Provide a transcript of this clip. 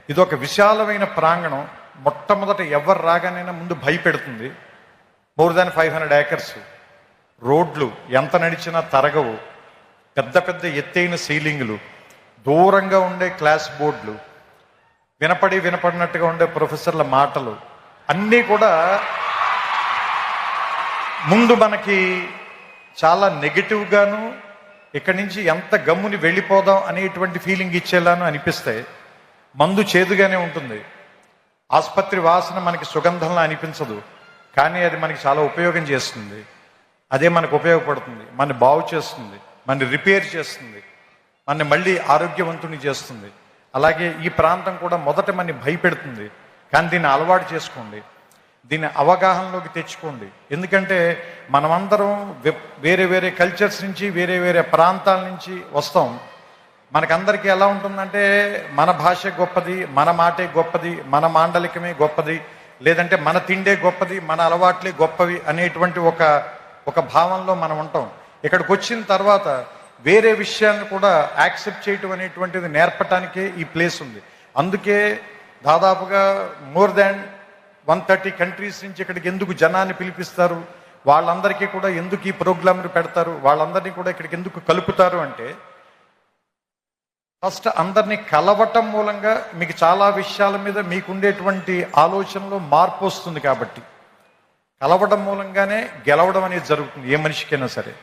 ఇది ఒక విశాలమైన ప్రాంగణం. మొట్టమొదట ఎవరు రాగానైనా ముందు భయపెడుతుంది. More than 500 acres. రోడ్లు ఎంత నడిచినా తరగవు. పెద్ద పెద్ద ఎత్తైన సీలింగులు, దూరంగా ఉండే క్లాస్ బోర్డులు, వినపడినట్టుగా ఉండే ప్రొఫెసర్ల మాటలు అన్నీ కూడా ముందు మనకి చాలా నెగిటివ్గాను, ఇక్కడి నుంచి ఎంత గమ్ముని వెళ్ళిపోదాం అనేటువంటి ఫీలింగ్ ఇచ్చేలాను అనిపిస్తాయి. మందు చేదుగానే ఉంటుంది. ఆసుపత్రి వాసన మనకి సుగంధంలా అనిపించదు, కానీ అది మనకి చాలా ఉపయోగం చేస్తుంది. అదే మనకు ఉపయోగపడుతుంది, మన బాగు చేస్తుంది, మన రిపేర్ చేస్తుంది, మన మళ్ళీ ఆరోగ్యవంతుని చేస్తుంది. అలాగే ఈ ప్రాంతం కూడా మొదట మనని భయపెడుతుంది, కానీ దీన్ని అలవాటు చేసుకోండి, దీన్ని అవగాహనలోకి తెచ్చుకోండి. ఎందుకంటే మనమందరం వేరే వేరే కల్చర్స్ నుంచి, వేరే వేరే ప్రాంతాల నుంచి వస్తాం. మనకందరికీ ఎలా ఉంటుందంటే మన భాష గొప్పది, మన మాటే గొప్పది, మన మాండలికమే గొప్పది, లేదంటే మన తిండే గొప్పది, మన అలవాట్లే గొప్పవి అనేటువంటి ఒక భావంలో మనం ఉంటాం. ఇక్కడికి వచ్చిన తర్వాత వేరే విషయాలను కూడా యాక్సెప్ట్ చేయటం అనేటువంటిది నేర్పటానికే ఈ ప్లేస్ ఉంది. అందుకే దాదాపుగా మోర్ దాన్ 130 కంట్రీస్ నుంచి ఇక్కడికి ఎందుకు జనాన్ని పిలిపిస్తారు, వాళ్ళందరికీ కూడా ఎందుకు ఈ ప్రోగ్రాంలు పెడతారు, వాళ్ళందరినీ కూడా ఇక్కడికి ఎందుకు కలుపుతారు అంటే, ఫస్ట్ అందరినీ కలవటం మూలంగా మీకు చాలా విషయాల మీద మీకుండేటువంటి ఆలోచనలో మార్పు వస్తుంది. కాబట్టి కలవడం మూలంగానే గెలవడం అనేది జరుగుతుంది ఏ మనిషికైనా సరే.